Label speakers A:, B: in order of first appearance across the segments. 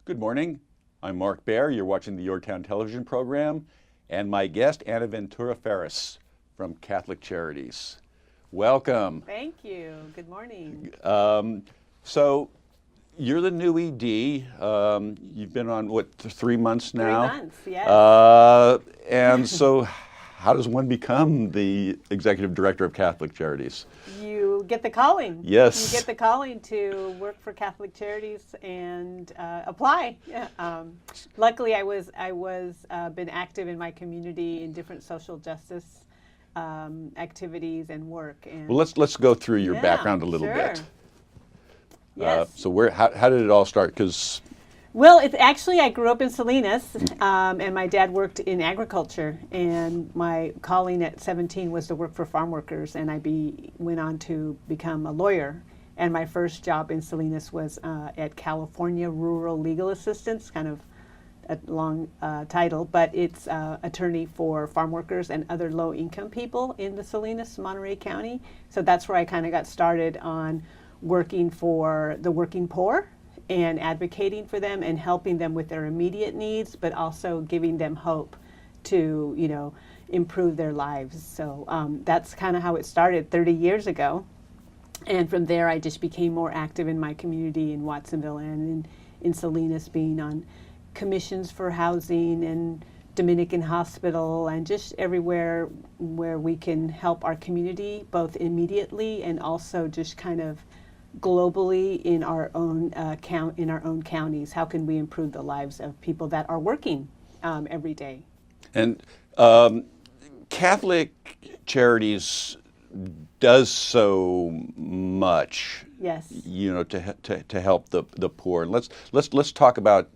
A: Good morning. I'm Mark Baer. You're watching the YourTown television program, and my guest, Ventura Phares from Catholic Charities. Welcome.
B: Thank you. Good morning.
A: So, you're the new ED. You've been on, what, 3 months now?
B: 3 months, yes.
A: And so, how does one become the executive director of Catholic Charities?
B: You get the calling.
A: Yes.
B: You get the calling to work for Catholic Charities and apply. Yeah. Luckily, I was been active in my community in different social justice activities and work. And
A: Well, let's go through your background a little bit.
B: Yes.
A: So how did it all start? Because
B: Well, it's actually, I grew up in Salinas, and my dad worked in agriculture, and my calling at 17 was to work for farm workers, and I went on to become a lawyer. And my first job in Salinas was at California Rural Legal Assistance, kind of a long title, but it's attorney for farm workers and other low-income people in the Salinas, Monterey County. So that's where I kind of got started on working for the working poor and advocating for them and helping them with their immediate needs, but also giving them hope to, improve their lives. So that's kind of how it started 30 years ago. And from there, I just became more active in my community in Watsonville and in Salinas, being on commissions for housing and Dominican Hospital and just everywhere where we can help our community, both immediately and also just kind of globally in our own counties. How can we improve the lives of people that are working every day?
A: And Catholic Charities does so much,
B: Yes.
A: to help the poor. And let's talk about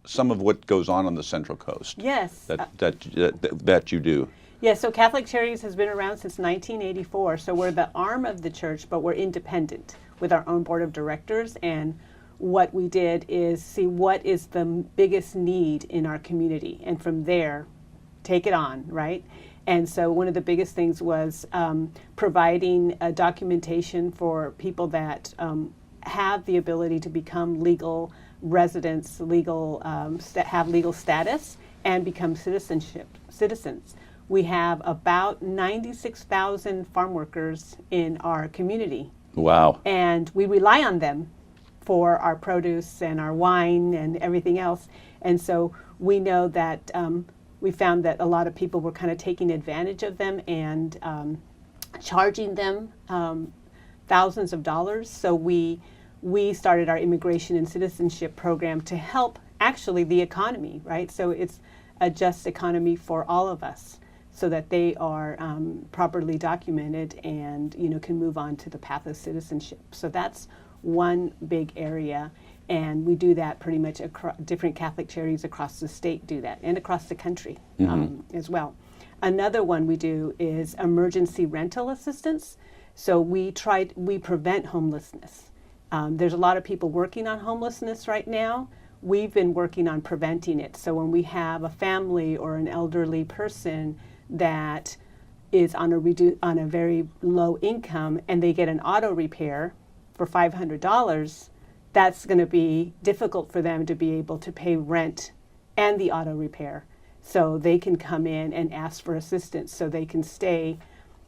A: some of what goes on the Central Coast.
B: Yes.
A: That you do.
B: Yeah, so Catholic Charities has been around since 1984, so we're the arm of the church, but we're independent with our own board of directors. And what we did is see what is the biggest need in our community, and from there, take it on, right? And so one of the biggest things was providing a documentation for people that have the ability to become legal residents, have legal status, and become citizens. We have about 96,000 farm workers in our community.
A: Wow.
B: And we rely on them for our produce and our wine and everything else. And so we know that we found that a lot of people were kind of taking advantage of them and charging them thousands of dollars. So we started our immigration and citizenship program to help actually the economy, right? So it's a just economy for all of us, so that they are properly documented and can move on to the path of citizenship. So that's one big area, and we do that pretty much across different Catholic charities across the state do that, and across the country as well. Another one we do is emergency rental assistance. So we prevent homelessness. There's a lot of people working on homelessness right now. We've been working on preventing it. So when we have a family or an elderly person that is on a very low income and they get an auto repair for $500, that's going to be difficult for them to be able to pay rent and the auto repair. So they can come in and ask for assistance so they can stay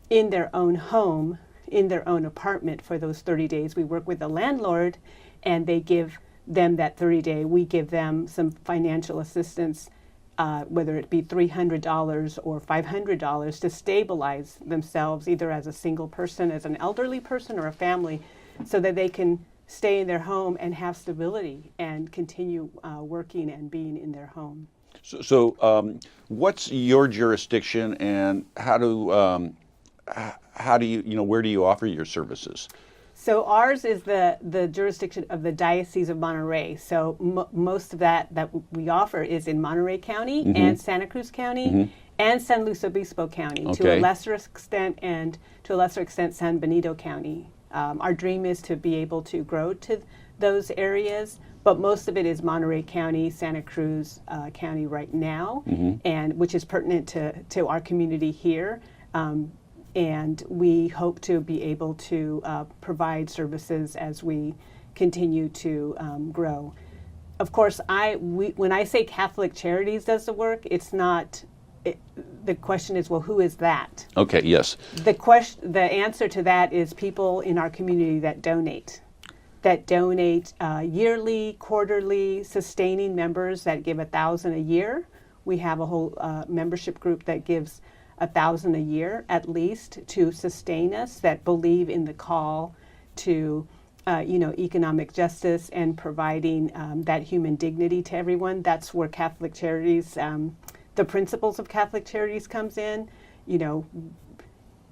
B: in their own home, in their own apartment for those 30 days. We work with the landlord and they give them that 30-day. We give them some financial assistance, whether it be $300 or $500, to stabilize themselves either as a single person, as an elderly person, or a family, so that they can stay in their home and have stability and continue working and being in their home.
A: So what's your jurisdiction, and how do you, where do you offer your services?
B: So ours is the jurisdiction of the Diocese of Monterey. So most of that we offer is in Monterey County and Santa Cruz County and San Luis Obispo County to a lesser extent, and to a lesser extent San Benito County. Our dream is to be able to grow to those areas, but most of it is Monterey County, Santa Cruz County right now, and which is pertinent to our community here. And we hope to be able to provide services as we continue to grow. of course, when I say Catholic Charities does the work, it's not. The question is, well, who is that?
A: Okay. Yes.
B: The answer to that is people in our community that donate yearly, quarterly, sustaining members that give $1,000 a year. We have a whole membership group that gives $1,000 a year at least to sustain us, that believe in the call to economic justice and providing that human dignity to everyone. That's where Catholic Charities, the principles of Catholic Charities comes in.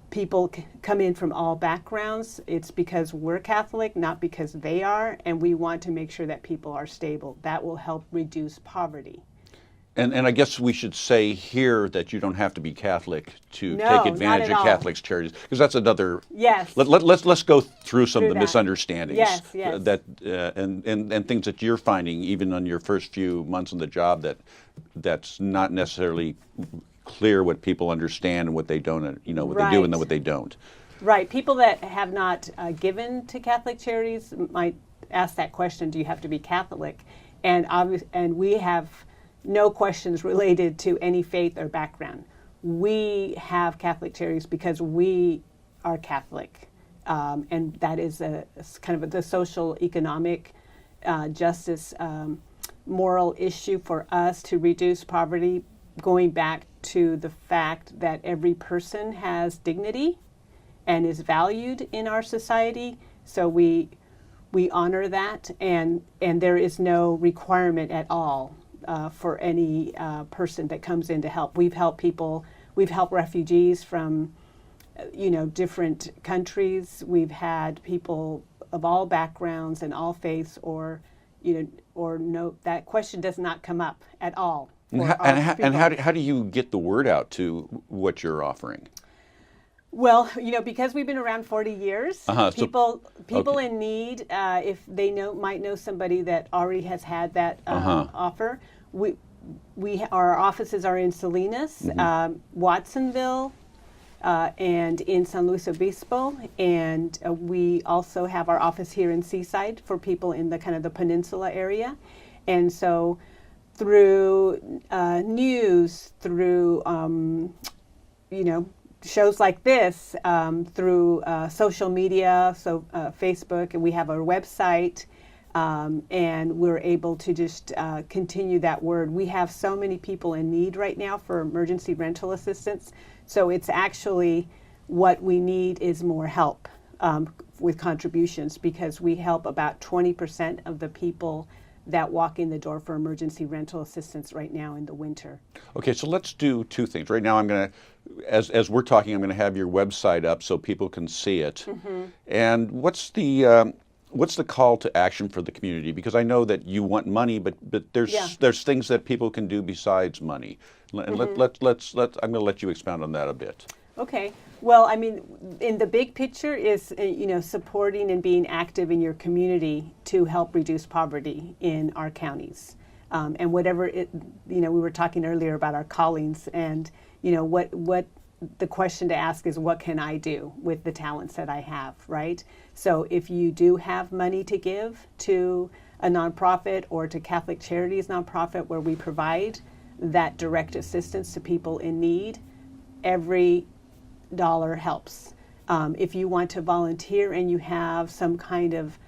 B: People come in from all backgrounds. It's because we're Catholic, not because they are, and we want to make sure that people are stable. That will help reduce poverty.
A: And I guess we should say here that you don't have to be Catholic to
B: No,
A: take advantage
B: not
A: of
B: at all.
A: Catholic Charities, because that's another.
B: Yes.
A: Let's go through some of the
B: that.
A: misunderstandings.
B: Yes, yes.
A: And things that you're finding even on your first few months on the job that's not necessarily clear what people understand and what they don't, what they do and what they don't.
B: Right. People that have not given to Catholic Charities might ask that question: do you have to be Catholic? And we have no questions related to any faith or background. We have Catholic Charities because we are Catholic, and that is kind of the social, economic justice, moral issue for us to reduce poverty, going back to the fact that every person has dignity and is valued in our society. So we honor that, and there is no requirement at all for any person that comes in to help. We've helped people. We've helped refugees from, different countries. We've had people of all backgrounds and all faiths, or no. That question does not come up at all.
A: And how do you get the word out to what you're offering?
B: Well, because we've been around 40 years, people
A: okay.
B: in need, if they might know somebody that already has had that offer. Our offices are in Salinas, Watsonville, and in San Luis Obispo, and we also have our office here in Seaside for people in the kind of the peninsula area. And so through news, through shows like this, through social media, so Facebook, and we have our website, and we're able to just continue that word. We have so many people in need right now for emergency rental assistance, so it's actually what we need is more help with contributions, because we help about 20% of the people that walk in the door for emergency rental assistance right now in the winter.
A: Okay, so let's do two things. Right now I'm going to, as we're talking, I'm going to have your website up so people can see it. And what's the call to action for the community? Because I know that you want money, but there's things that people can do besides money. And I'm going to let you expound on that a bit.
B: Okay. Well, I mean, in the big picture is, supporting and being active in your community to help reduce poverty in our counties. And whatever we were talking earlier about our callings, and, what the question to ask is, what can I do with the talents that I have, right? So if you do have money to give to a nonprofit or to Catholic Charities nonprofit where we provide that direct assistance to people in need, every dollar helps. If you want to volunteer and you have some kind of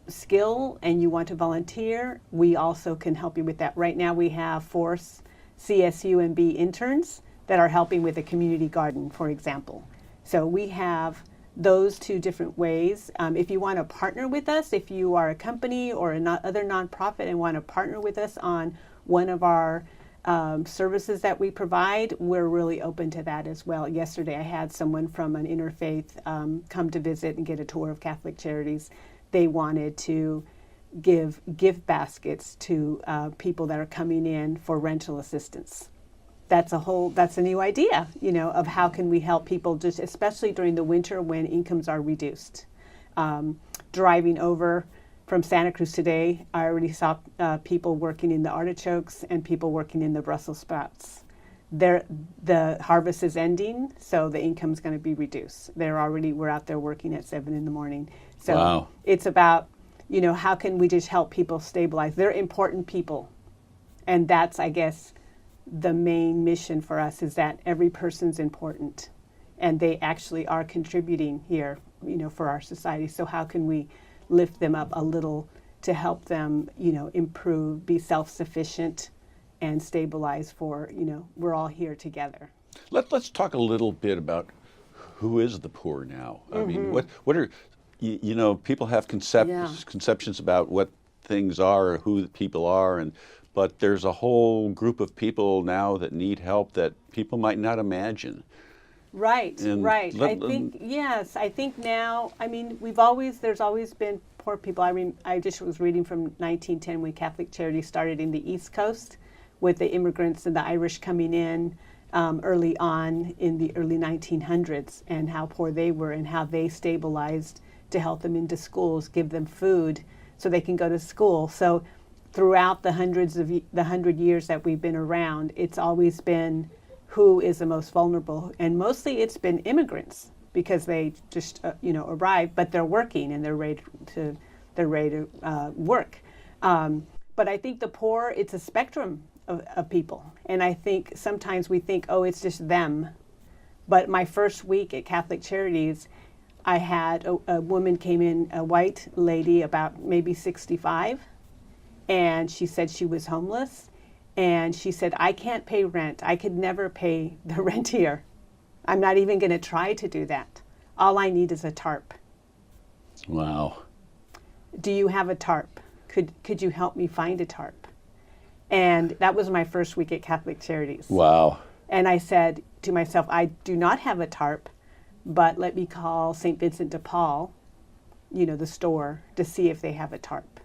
B: skill and you want to volunteer, we also can help you with that. Right now we have 4 CSUMB interns that are helping with a community garden, for example. So we have those 2 different ways. If you want to partner with us, if you are a company or other nonprofit and want to partner with us on one of our services that we provide, we're really open to that as well. Yesterday I had someone from an interfaith come to visit and get a tour of Catholic Charities. They wanted to give gift baskets to people that are coming in for rental assistance. That's a new idea, of how can we help people, just especially during the winter when incomes are reduced. Driving over from Santa Cruz today, I already saw people working in the artichokes and people working in the Brussels sprouts. The harvest is ending, so the income's going to be reduced. We're out there working at 7 in the morning. So
A: wow.
B: It's about how can we just help people stabilize? They're important people. And that's, I guess, the main mission for us, is that every person's important. And they actually are contributing here, for our society. So how can we lift them up a little to help them, improve, be self-sufficient, and stabilize for, we're all here together.
A: Let's talk a little bit about who is the poor now. I mean, what are, people have conceptions about what things are, or who the people are, but there's a whole group of people now that need help that people might not imagine.
B: Right, right. I think now, there's always been poor people. I just was reading from 1910 when Catholic Charities started in the East Coast with the immigrants and the Irish coming in early on in the early 1900s, and how poor they were and how they stabilized to help them into schools, give them food so they can go to school. So throughout the 100 years that we've been around, it's always been who is the most vulnerable, and mostly it's been immigrants, because they just arrived, but they're working and they're ready to work. But I think the poor, it's a spectrum of people, and I think sometimes we think, oh, it's just them. But my first week at Catholic Charities, I had a woman came in, a white lady about maybe 65, and she said she was homeless, and she said, I can't pay rent. I could never pay the rent here. I'm not even going to try to do that. All I need is a tarp.
A: Wow.
B: Do you have a tarp? Could you help me find a tarp? And that was my first week at Catholic Charities.
A: Wow.
B: And I said to myself, I do not have a tarp, but let me call St. Vincent de Paul, the store, to see if they have a tarp.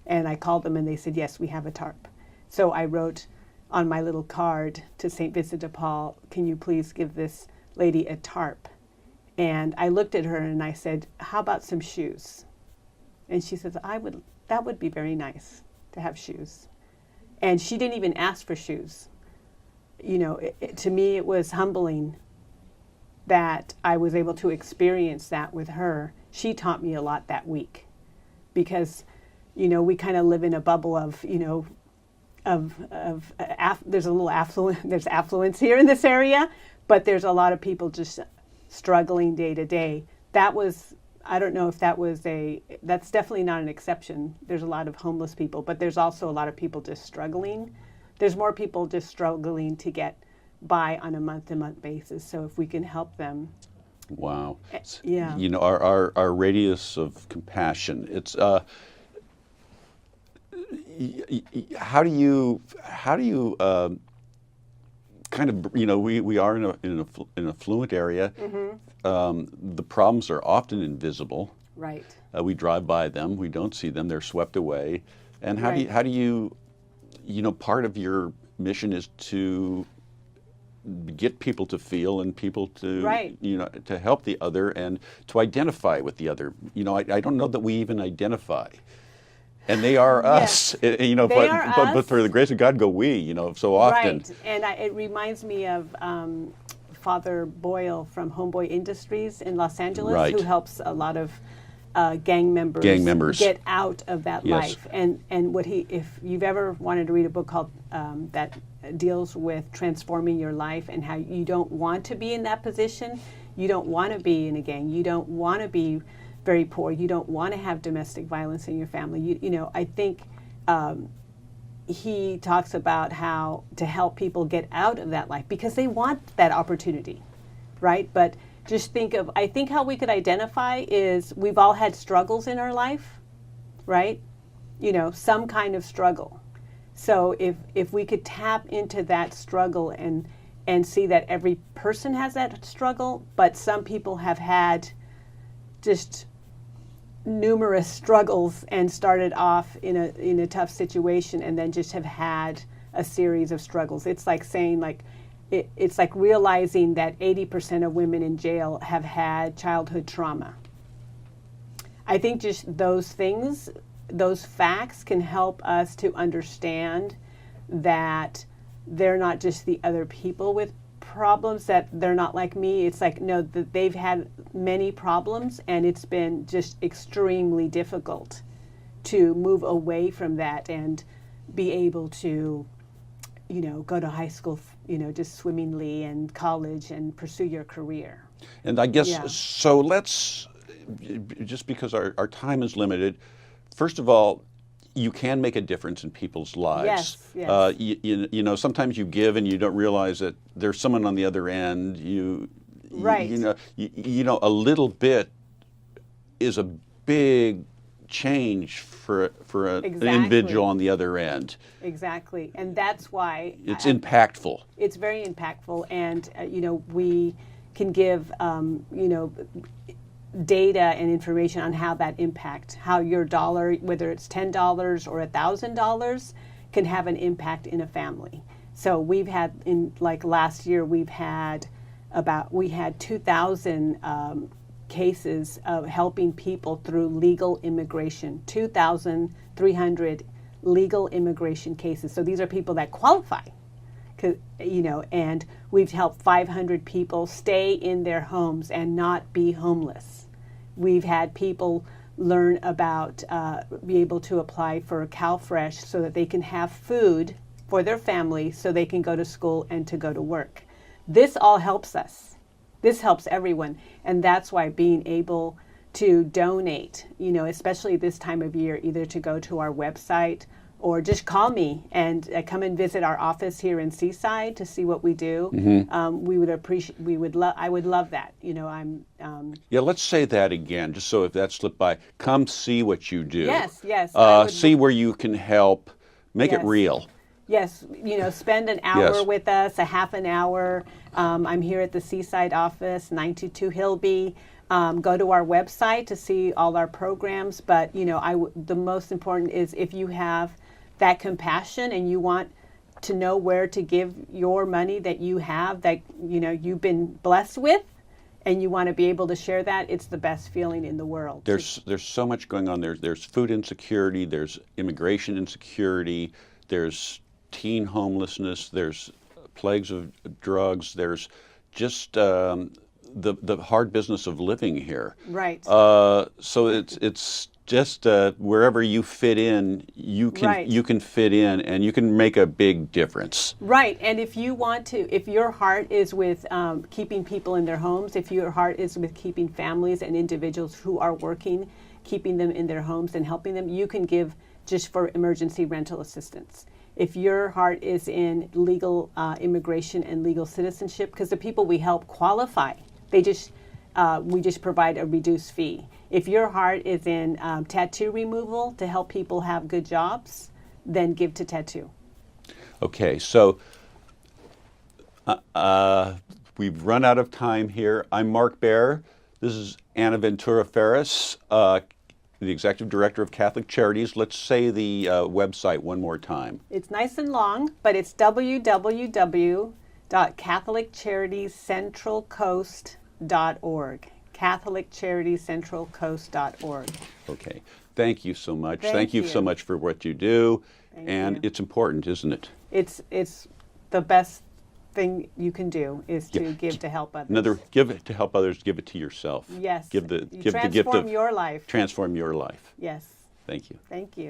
B: And I called them and they said, yes, we have a tarp. So I wrote on my little card to St. Vincent de Paul, can you please give this lady a tarp? And I looked at her and I said, how about some shoes? And she says, that would be very nice to have shoes. And she didn't even ask for shoes. To me, it was humbling that I was able to experience that with her. She taught me a lot that week, because, we kind of live in a bubble of, there's a little there's affluence here in this area, but there's a lot of people just struggling day to day. I don't know if that's definitely not an exception. There's a lot of homeless people, but there's also a lot of people just struggling. There's more people just struggling to get by on a month-to-month basis. So if we can help them.
A: Wow.
B: Yeah.
A: Our radius of compassion, it's, how do you kind of, we are in an affluent area. The problems are often invisible.
B: Right.
A: We drive by them, we don't see them, they're swept away. And how do you part of your mission is to get people to feel, and people to, to help the other and to identify with the other. I don't know that we even identify. And they are us,
B: yes.
A: But for the grace of God go we, so often.
B: Right, and it reminds me of Father Boyle from Homeboy Industries in Los Angeles, who helps a lot of gang members get out of that life. And if you've ever wanted to read a book called that deals with transforming your life and how you don't want to be in that position, you don't want to be in a gang, you don't want to be very poor, you don't want to have domestic violence in your family. I think he talks about how to help people get out of that life because they want that opportunity, right? But just I think how we could identify is we've all had struggles in our life, right? Some kind of struggle. So if we could tap into that struggle and see that every person has that struggle, but some people have had just numerous struggles and started off in a tough situation and then just have had a series of struggles. It's like saying it's like realizing that 80% of women in jail have had childhood trauma. I think just those things, those facts can help us to understand that they're not just the other people with problems that they're not like me. It's like, no, that they've had many problems, and it's been just extremely difficult to move away from that and be able to, go to high school, just swimmingly, and college, and pursue your career.
A: And I guess,
B: Yeah.
A: so let's, just because our time is limited, first of all, you can make a difference in people's lives.
B: Yes, yes.
A: Sometimes you give and you don't realize that there's someone on the other end.
B: Right.
A: A little bit is a big change for an
B: Exactly.
A: individual on the other end.
B: Exactly. And that's why
A: It's impactful.
B: it's very impactful. And, we can give, data and information on how that impact, how your dollar, whether it's $10 or $1,000, can have an impact in a family. So we've had, last year, we had 2,000 cases of helping people through legal immigration, 2,300 legal immigration cases. So these are people that qualify, and we've helped 500 people stay in their homes and not be homeless. We've had people learn about, be able to apply for CalFresh so that they can have food for their family, so they can go to school and to go to work. This all helps us. This helps everyone. And that's why being able to donate, especially this time of year, either to go to our website or just call me and come and visit our office here in Seaside to see what we do.
A: Mm-hmm.
B: We would appreciate. I would love that.
A: Yeah, let's say that again, just so if that slipped by. Come see what you do.
B: Yes, yes.
A: See where you can help. Make it
B: Yes.
A: real.
B: Yes, spend an hour
A: Yes.
B: with us, a half an hour. I'm here at the Seaside office, 922 Hillby. Go to our website to see all our programs. But the most important is, if you have that compassion and you want to know where to give your money that you have, that you've been blessed with, and you want to be able to share that, it's the best feeling in the world.
A: There's so much going on. There's food insecurity. There's immigration insecurity. There's teen homelessness. There's plagues of drugs. There's just the hard business of living here.
B: Right.
A: So it's just wherever you fit in, you can fit in, and you can make a big difference.
B: Right, and if your heart is with keeping people in their homes, if your heart is with keeping families and individuals who are working, keeping them in their homes and helping them, you can give just for emergency rental assistance. If your heart is in legal immigration and legal citizenship, because the people we help qualify, we just provide a reduced fee. If your heart is in tattoo removal to help people have good jobs, then give to tattoo.
A: Okay, so we've run out of time here. I'm Mark Baer. This is Anna Ventura Phares, the Executive Director of Catholic Charities. Let's say the website one more time.
B: It's nice and long, but it's www.catholiccharitycentralcoast.org. CatholicCharityCentralCoast.org.
A: Okay. Thank you so much.
B: Thank
A: you so
B: you.
A: much for what you do.
B: Thank
A: and
B: you.
A: It's important, isn't it?
B: It's the best thing you can do is to give to help others.
A: Give it to help others, give it to yourself.
B: Yes.
A: Give the
B: You
A: gift
B: transform
A: of
B: your life.
A: transform your life.
B: Yes.
A: Thank you.
B: Thank you.